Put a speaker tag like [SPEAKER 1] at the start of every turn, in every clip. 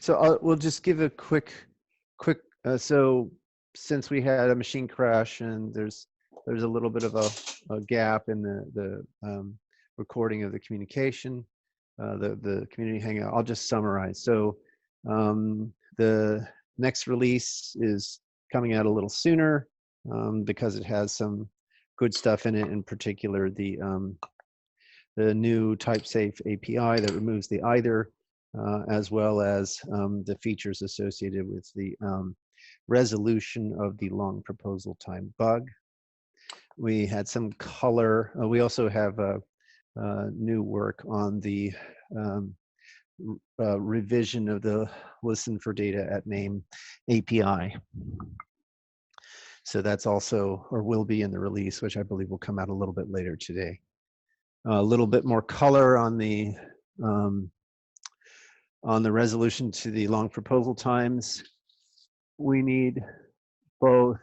[SPEAKER 1] So we'll just give a quick, so since we had a machine crash and there's a little bit of a gap in the recording of the communication, the community hangout, I'll just summarize. So the next release is coming out a little sooner because it has some good stuff in it, in particular the new type-safe API that removes the either, as well as the features associated with the resolution of the long proposal time bug. We had some color. We also have new work on the revision of the listen for data at name API. So that's also, or will be in the release, which I believe will come out a little bit later today. A little bit more color on the resolution to the long proposal times. We need both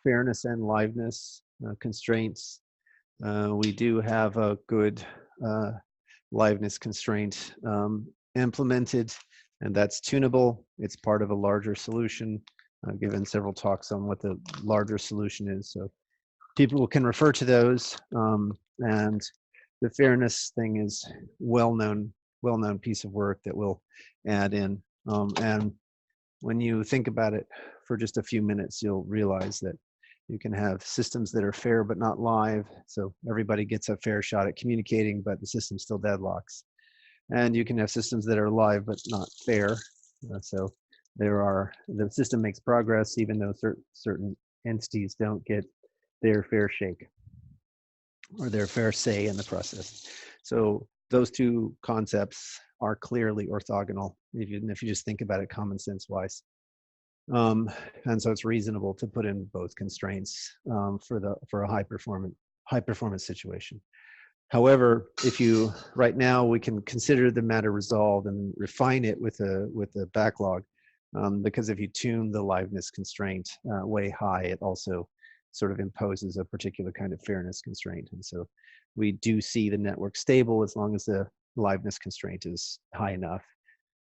[SPEAKER 1] fairness and liveness constraints. We do have a good liveness constraint implemented, and that's tunable. It's part of a larger solution. I've given several talks on what the larger solution is, so people can refer to those. And the fairness thing is well-known piece of work that we'll add in. And when you think about it for just a few minutes, you'll realize that you can have systems that are fair but not live, so everybody gets a fair shot at communicating, but the system still deadlocks. And you can have systems that are live but not fair. So the system makes progress even though certain entities don't get their fair shake or their fair say in the process. So those two concepts are clearly orthogonal, even if you just think about it common sense wise. And so it's reasonable to put in both constraints for a high performance situation. However, right now we can consider the matter resolved and refine it with a backlog, because if you tune the liveness constraint way high, it also sort of imposes a particular kind of fairness constraint. And so we do see the network stable as long as the liveness constraint is high enough.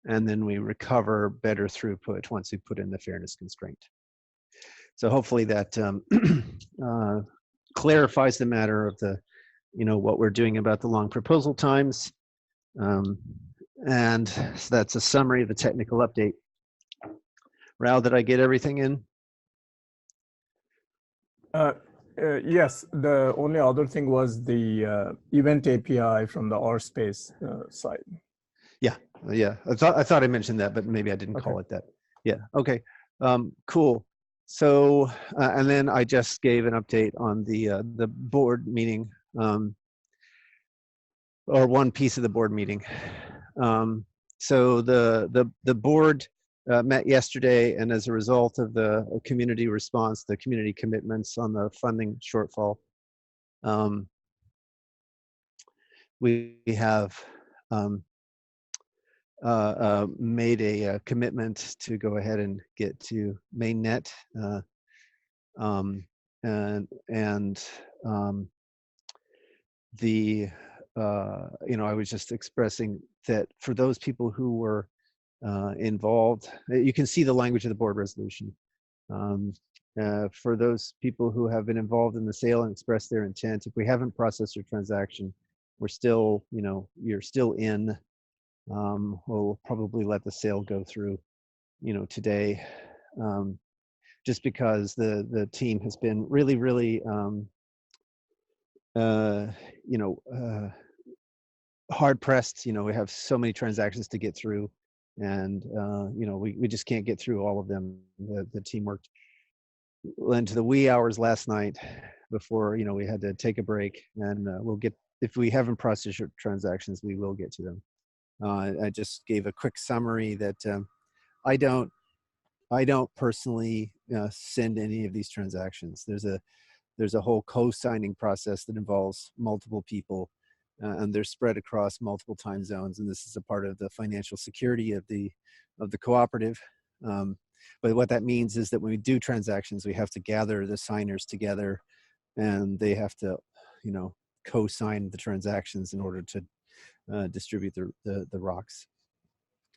[SPEAKER 1] And then we recover better throughput once we put in the fairness constraint. So hopefully that clarifies the matter of what we're doing about the long proposal times. And so that's a summary of the technical update. Rao, did I get everything in?
[SPEAKER 2] Yes, the only other thing was the event API from the RSpace side.
[SPEAKER 1] Yeah. I thought I mentioned that, but maybe I didn't call it that. Yeah. Okay. Cool. So, and then I just gave an update on the board meeting, or one piece of the board meeting. So the board met yesterday, and as a result of the community response, the community commitments on the funding shortfall, we have made a commitment to go ahead and get to mainnet, I was just expressing that for those people who were involved, you can see the language of the board resolution. For those people who have been involved in the sale and expressed their intent, if we haven't processed your transaction, we're still, you're still in. We'll probably let the sale go through, today, just because the team has been really, hard pressed. We have so many transactions to get through, and we just can't get through all of them. The team worked into the wee hours last night before we had to take a break, and we'll get, if we haven't processed your transactions, we will get to them. I just gave a quick summary that I don't personally send any of these transactions. There's a whole co-signing process that involves multiple people, and they're spread across multiple time zones, and this is a part of the financial security of the cooperative. But what that means is that when we do transactions, we have to gather the signers together, and they have to co-sign the transactions in order to distribute the rocks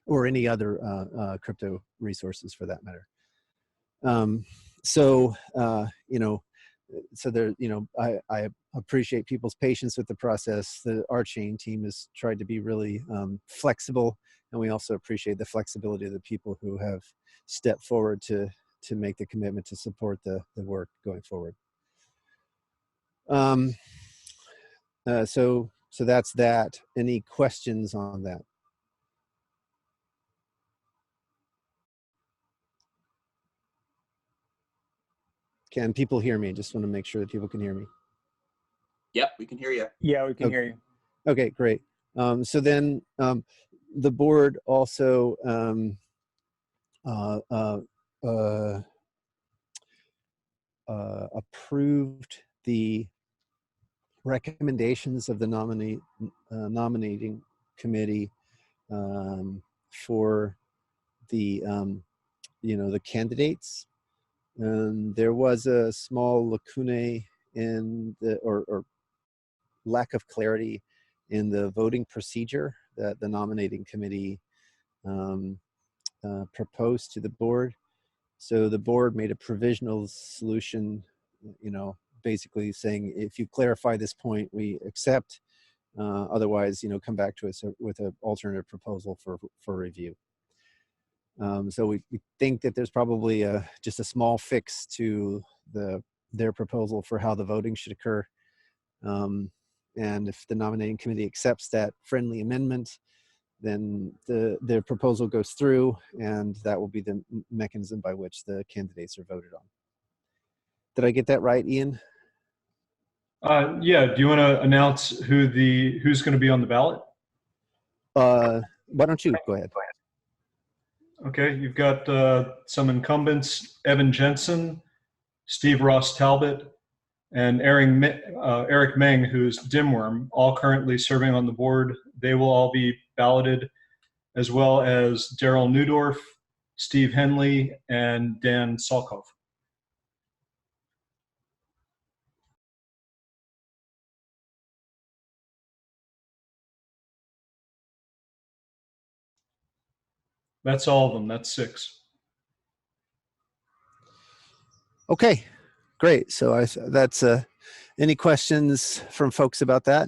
[SPEAKER 1] or any other crypto resources for that matter. So there, I appreciate people's patience with the process. The RChain team has tried to be really flexible, and we also appreciate the flexibility of the people who have stepped forward to make the commitment to support the work going forward. So that's that. Any questions on that? Can people hear me? Just want to make sure that people can hear me.
[SPEAKER 3] Yep, we can hear you.
[SPEAKER 2] Yeah, we can hear you.
[SPEAKER 1] Okay, great. So then the board also approved the recommendations of the nominating committee for the the candidates. There was a small lacuna in the or lack of clarity in the voting procedure that the nominating committee proposed to the board. So the board made a provisional solution, basically saying, if you clarify this point, we accept. Otherwise, come back to us with an alternative proposal for review. So we think that there's probably just a small fix to their proposal for how the voting should occur. And if the nominating committee accepts that friendly amendment, then the proposal goes through, and that will be the mechanism by which the candidates are voted on. Did I get that right, Ian?
[SPEAKER 4] Yeah. Do you want to announce who's going to be on the ballot?
[SPEAKER 1] Why don't you go ahead?
[SPEAKER 4] Okay, you've got some incumbents: Evan Jensen, Steve Ross Talbot, and Eric Meng, who's Dimworm, all currently serving on the board. They will all be balloted, as well as Daryl Newdorf, Steve Henley, and Dan Salkov. That's all of them. That's 6.
[SPEAKER 1] Okay, great. So that's any questions from folks about that?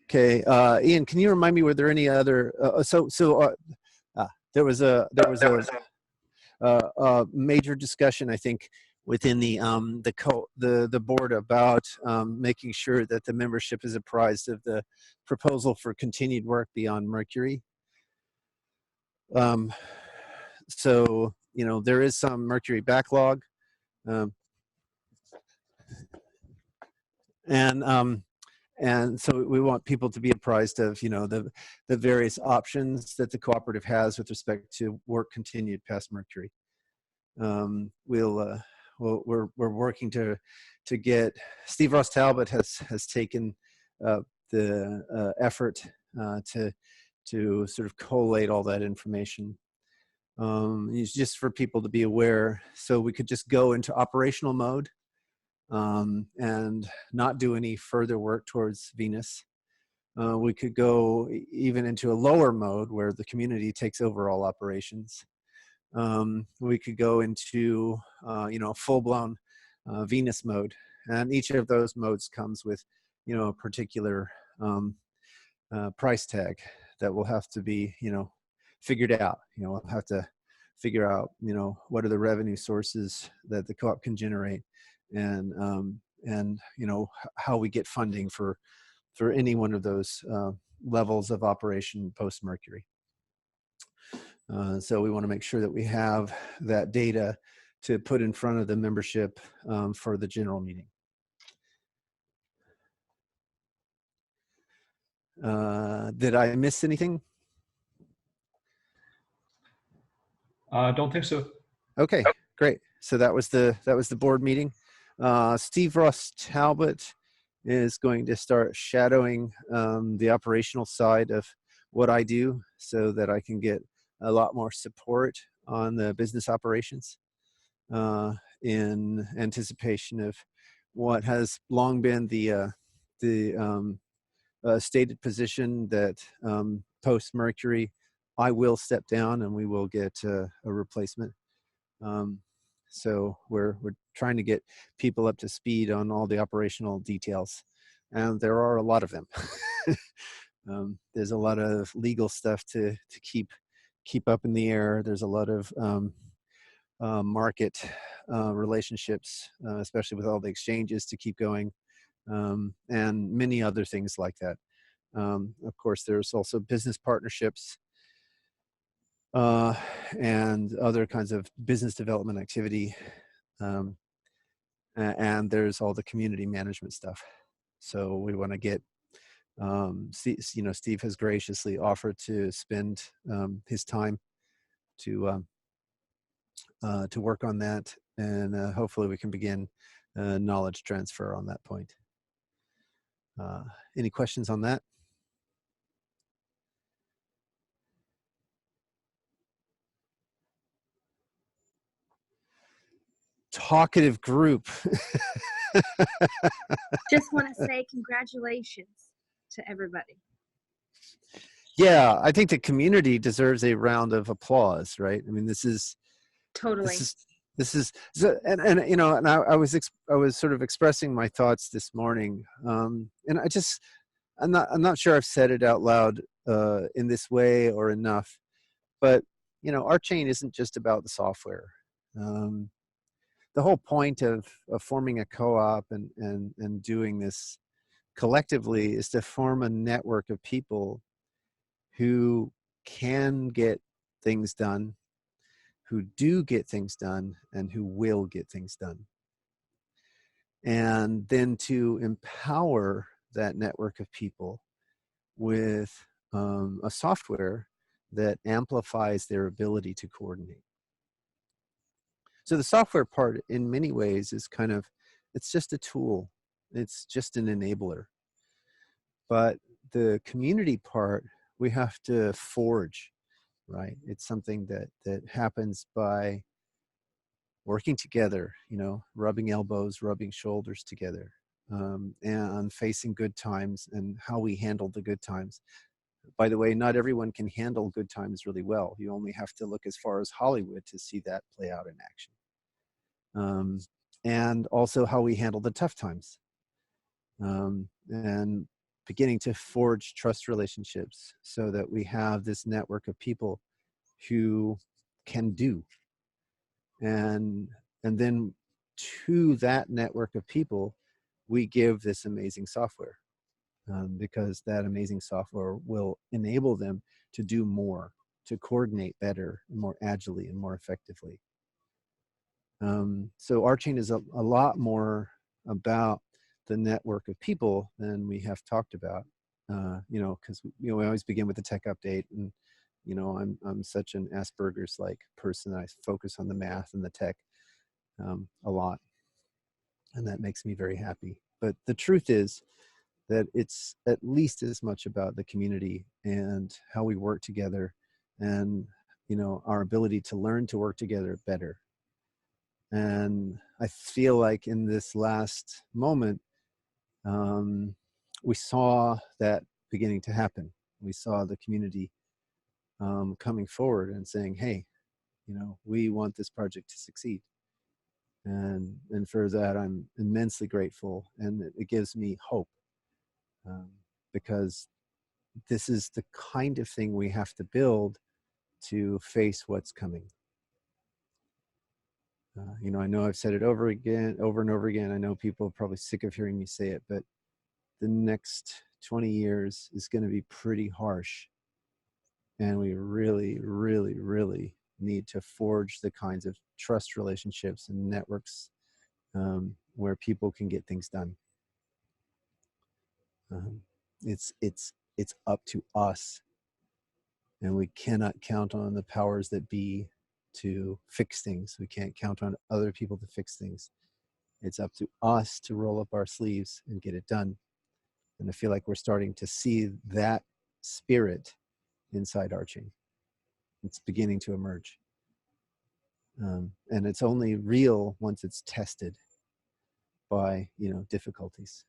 [SPEAKER 1] Okay, Ian, can you remind me, were there any other? There was a major discussion, I think, within the board about making sure that the membership is apprised of the proposal for continued work beyond Mercury. So there is some Mercury backlog, and so we want people to be apprised of the various options that the cooperative has with respect to work continued past Mercury. We're working to get Steve Ross Talbot has taken the effort to sort of collate all that information. It's just for people to be aware, so we could just go into operational mode and not do any further work towards Venus. We could go even into a lower mode where the community takes over all operations. We could go into full-blown Venus mode, and each of those modes comes with a particular price tag that will have to be figured out. We'll have to figure out what are the revenue sources that the co-op can generate, and how we get funding for any one of those levels of operation post Mercury. So we want to make sure that we have that data to put in front of the membership for the general meeting. Did I miss anything?
[SPEAKER 4] I don't think so.
[SPEAKER 1] Okay, great. So that was the board meeting. Steve Ross Talbot is going to start shadowing the operational side of what I do, so that I can get a lot more support on the business operations in anticipation of what has long been the stated position that post Mercury, I will step down and we will get a replacement. So we're trying to get people up to speed on all the operational details, and there are a lot of them. There's a lot of legal stuff to keep up in the air. There's a lot of market relationships, especially with all the exchanges to keep going, and many other things like that. Of course, there's also business partnerships and other kinds of business development activity. And there's all the community management stuff. So we want to get, Steve has graciously offered to spend his time to work on that, and hopefully we can begin knowledge transfer on that point. Any questions on that? Talkative group.
[SPEAKER 5] Just want to say congratulations to everybody.
[SPEAKER 1] Yeah, I think the community deserves a round of applause, right? I mean, this is
[SPEAKER 5] Totally.
[SPEAKER 1] and you know, and I was sort of expressing my thoughts this morning, and I'm not sure I've said it out loud in this way or enough, but you know, RChain isn't just about the software. The whole point of forming a co-op and doing this collectively is to form a network of people who can get things done, who do get things done, and who will get things done. And then to empower that network of people with a software that amplifies their ability to coordinate. So the software part in many ways is kind of, it's just a tool. It's just an enabler. But the community part, we have to forge, right? It's something that happens by working together, you know, rubbing elbows, rubbing shoulders together, and facing good times and how we handle the good times. By the way, not everyone can handle good times really well. You only have to look as far as Hollywood to see that play out in action. And also how we handle the tough times. And beginning to forge trust relationships so that we have this network of people who can do. And then to that network of people, we give this amazing software, because that amazing software will enable them to do more, to coordinate better, and more agilely and more effectively. So RChain is a lot more about the network of people than we have talked about, you know, because we always begin with the tech update, and you know, I'm such an Asperger's like person. I focus on the math and the tech a lot, and that makes me very happy. But the truth is that it's at least as much about the community and how we work together, and you know, our ability to learn to work together better. And I feel like in this last moment, we saw that beginning to happen. We saw the community coming forward and saying, hey, you know, we want this project to succeed. And for that, I'm immensely grateful. And it gives me hope, because this is the kind of thing we have to build to face what's coming. You know, I know I've said it over and over again. I know people are probably sick of hearing me say it, but the next 20 years is going to be pretty harsh. And we really, really, really need to forge the kinds of trust relationships and networks where people can get things done. It's up to us, and we cannot count on the powers that be to fix things. We can't count on other people to fix things. It's up to us to roll up our sleeves and get it done. And I feel like we're starting to see that spirit inside RChain. It's beginning to emerge. And it's only real once it's tested by, difficulties.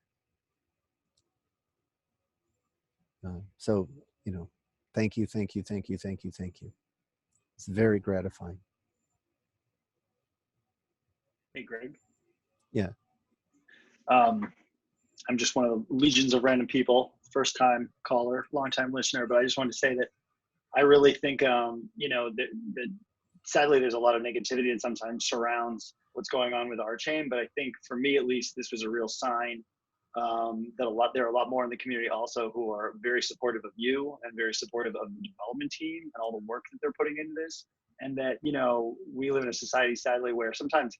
[SPEAKER 1] So, thank you, thank you, thank you, thank you, thank you. It's very gratifying.
[SPEAKER 6] Hey, Greg.
[SPEAKER 1] Yeah.
[SPEAKER 6] I'm just one of the legions of random people, first time caller, long time listener, but I just wanted to say that I really think, that sadly there's a lot of negativity that sometimes surrounds what's going on with RChain, but I think for me at least, this was a real sign that there are a lot more in the community also who are very supportive of you and very supportive of the development team and all the work that they're putting into this. And that, we live in a society, sadly, where sometimes,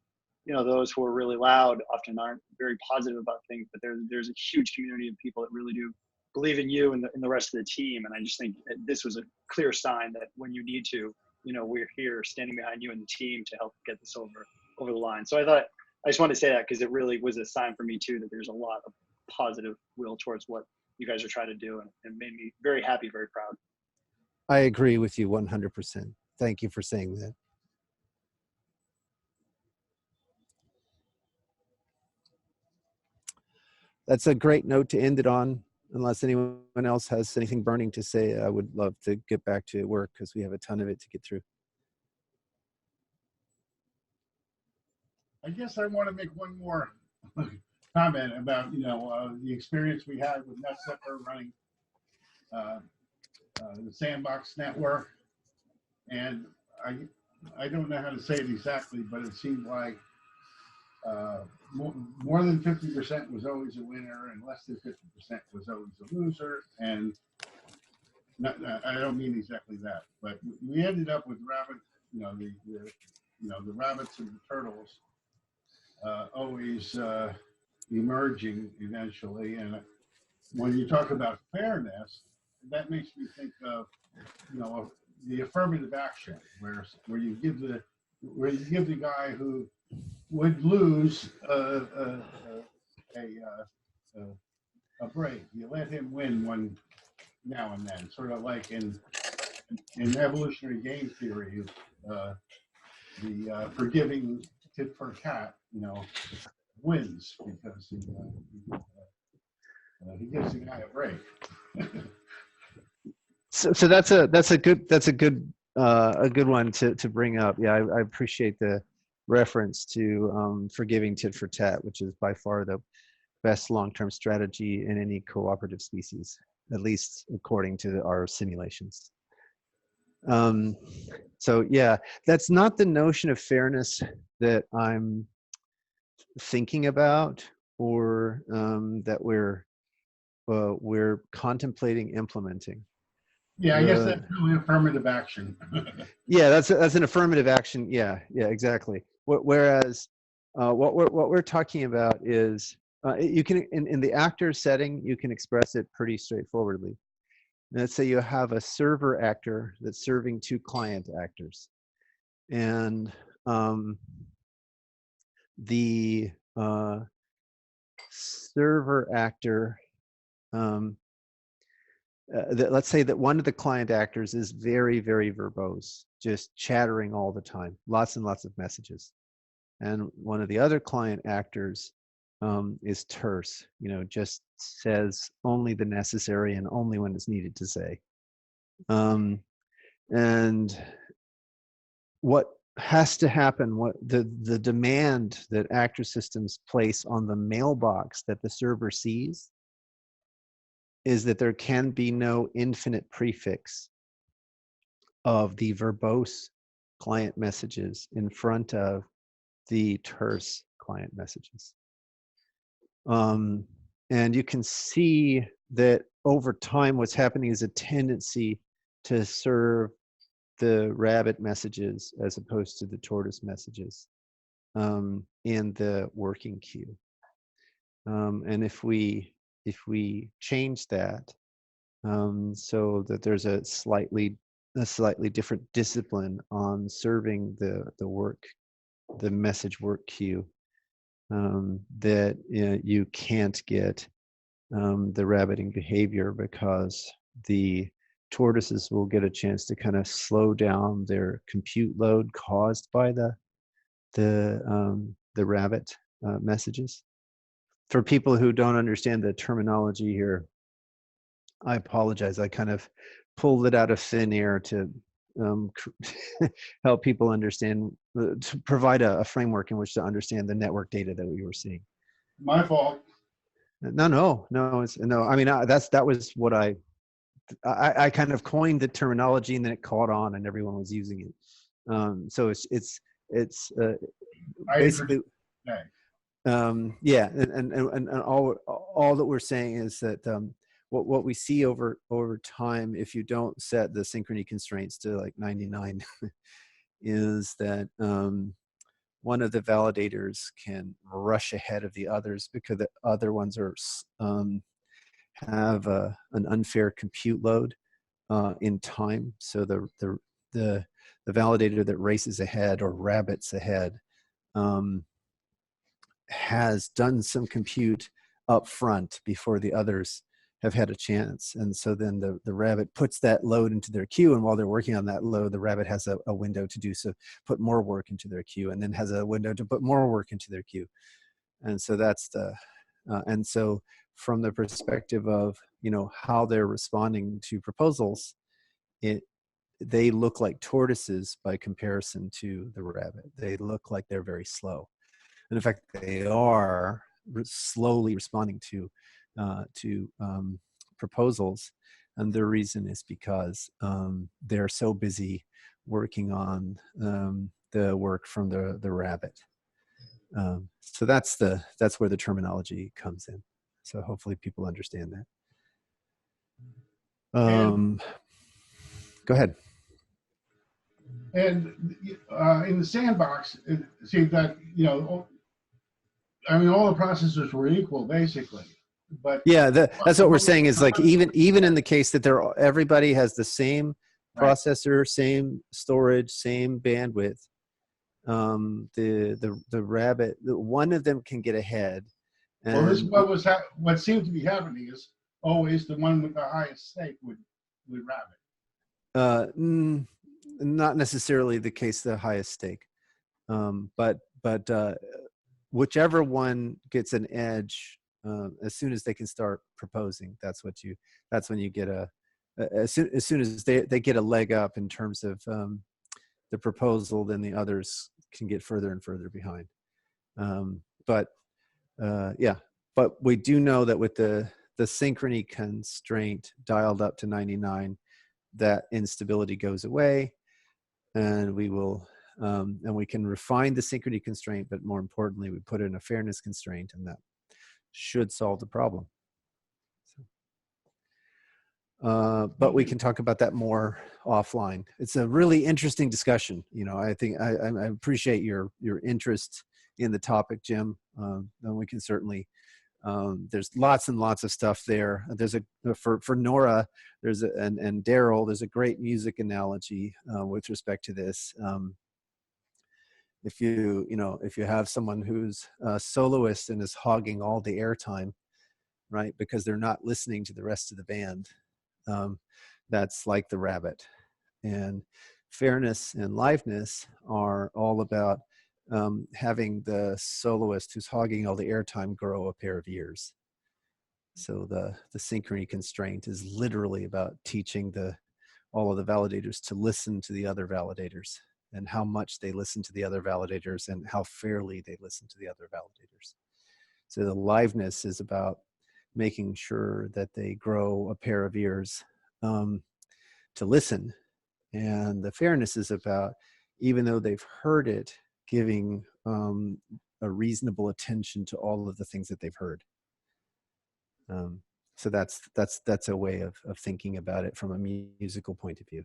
[SPEAKER 6] those who are really loud often aren't very positive about things, but there's a huge community of people that really do believe in you and the rest of the team. And I just think that this was a clear sign that when you need to, we're here standing behind you and the team to help get this over the line. So I just wanted to say that because it really was a sign for me too, that there's a lot of positive will towards what you guys are trying to do, and made me very happy, very proud.
[SPEAKER 1] I agree with you 100%. Thank you for saying that. That's a great note to end it on. Unless anyone else has anything burning to say, I would love to get back to work because we have a ton of it to get through.
[SPEAKER 7] I guess I want to make one more comment about the experience we had with NetZipper running the Sandbox network, and I don't know how to say it exactly, but it seemed like more than 50% was always a winner, and less than 50% was always a loser. And I don't mean exactly that, but we ended up with the rabbits and the turtles always emerging eventually. And when you talk about fairness, that makes me think of the affirmative action, where you give the guy who would lose a break. You let him win one now and then, sort of like in evolutionary game theory, the forgiving tit for tat, wins because he gives the guy a break.
[SPEAKER 1] So that's a good one to bring up. Yeah, I appreciate the reference to forgiving tit for tat, which is by far the best long-term strategy in any cooperative species, at least according to our simulations. So yeah, that's not the notion of fairness that I'm thinking about, or that we're contemplating implementing.
[SPEAKER 7] Yeah, I guess that's really affirmative action.
[SPEAKER 1] Yeah, that's an affirmative action. Yeah, exactly. Whereas what we're talking about is you can in the actor setting, you can express it pretty straightforwardly. Let's say you have a server actor that's serving two client actors, and the server actor, let's say that one of the client actors is very, very verbose, just chattering all the time, lots and lots of messages. And one of the other client actors is terse, just says only the necessary and only when it's needed to say. And what has to happen, what the demand that actor systems place on the mailbox that the server sees, is that there can be no infinite prefix of the verbose client messages in front of the terse client messages. And you can see that over time, what's happening is a tendency to serve the rabbit messages as opposed to the tortoise messages in the working queue. And if we change that so that there's a slightly different discipline on serving the message work queue, that you can't get the rabbiting behavior because the tortoises will get a chance to kind of slow down their compute load caused by the rabbit messages. For people who don't understand the terminology here, I apologize. I kind of pulled it out of thin air to help people understand, to provide a framework in which to understand the network data that we were seeing.
[SPEAKER 7] My fault.
[SPEAKER 1] No. I mean, that was what I kind of coined the terminology, and then it caught on, and everyone was using it. So it's
[SPEAKER 7] I
[SPEAKER 1] basically,
[SPEAKER 7] okay.
[SPEAKER 1] yeah, and all that we're saying is that what we see over time, if you don't set the synchrony constraints to like 99, is that one of the validators can rush ahead of the others because the other ones are have an unfair compute load in time. So the validator that races ahead or rabbits ahead has done some compute up front before the others have had a chance. And so then the rabbit puts that load into their queue, and while they're working on that load, the rabbit has a window to do so, put more work into their queue, and then has a window to put more work into their queue. And so that's and so from the perspective of, you know, how they're responding to proposals, they look like tortoises by comparison to the rabbit. They look like they're very slow. And in fact, they are slowly responding to proposals. And the reason is because they're so busy working on the work from the rabbit. So that's where the terminology comes in. So hopefully people understand that. Go ahead.
[SPEAKER 7] And in the sandbox, it seems that, you know, I mean, all the processors were equal basically, but
[SPEAKER 1] yeah, that's what we're saying is like even in the case that everybody has the same processor, same storage, same bandwidth. The rabbit, one of them can get ahead. And
[SPEAKER 7] well, this is what seemed to be happening is always the one with the highest stake would rabbit.
[SPEAKER 1] Not necessarily the case, the highest stake, but whichever one gets an edge, as soon as they can start proposing, that's when you get as soon as they get a leg up in terms of the proposal, then the others can get further and further behind. Yeah, but we do know that with the synchrony constraint dialed up to 99, that instability goes away, and we will and we can refine the synchrony constraint, but more importantly, we put in a fairness constraint, and that should solve the problem. But we can talk about that more offline. It's a really interesting discussion. You know, I think I appreciate your interest in the topic, Jim. And we can certainly, there's lots and lots of stuff there. There's for Nora, and Daryl, there's a great music analogy with respect to this. If you have someone who's a soloist and is hogging all the airtime, right, because they're not listening to the rest of the band, that's like the rabbit. And fairness and liveness are all about having the soloist who's hogging all the airtime grow a pair of ears. So the synchrony constraint is literally about teaching all of the validators to listen to the other validators, and how much they listen to the other validators, and how fairly they listen to the other validators. So the liveness is about making sure that they grow a pair of ears to listen. And the fairness is about, even though they've heard it, giving a reasonable attention to all of the things that they've heard. So that's a way of thinking about it from a musical point of view.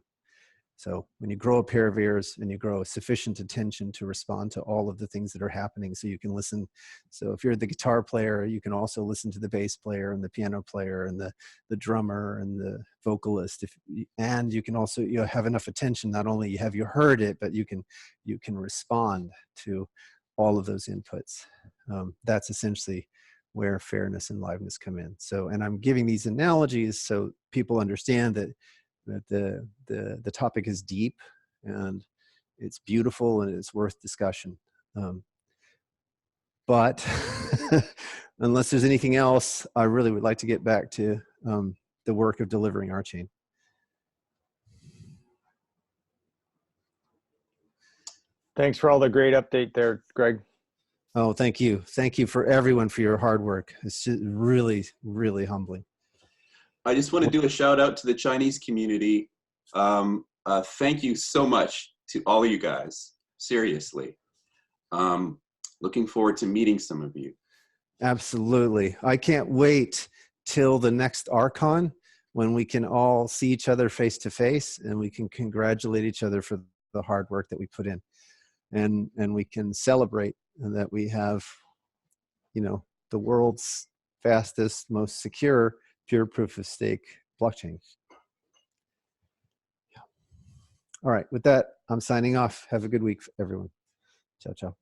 [SPEAKER 1] So when you grow a pair of ears and you grow sufficient attention to respond to all of the things that are happening, so you can listen. So if you're the guitar player, you can also listen to the bass player and the piano player and the drummer and the vocalist. And you can also have enough attention. Not only have you heard it, but you can respond to all of those inputs. That's essentially where fairness and liveness come in. So, and I'm giving these analogies so people understand that that the topic is deep and it's beautiful and it's worth discussion. But unless there's anything else, I really would like to get back to the work of delivering RChain.
[SPEAKER 8] Thanks for all the great update there, Greg.
[SPEAKER 1] Oh, thank you. Thank you for everyone for your hard work. It's just really, really humbling.
[SPEAKER 3] I just want to do a shout out to the Chinese community. Thank you so much to all of you guys. Seriously. Looking forward to meeting some of you.
[SPEAKER 1] Absolutely. I can't wait till the next RCon when we can all see each other face to face and we can congratulate each other for the hard work that we put in. And we can celebrate that we have, you know, the world's fastest, most secure, pure proof of stake blockchain. Yeah. All right. With that, I'm signing off. Have a good week, everyone. Ciao, ciao.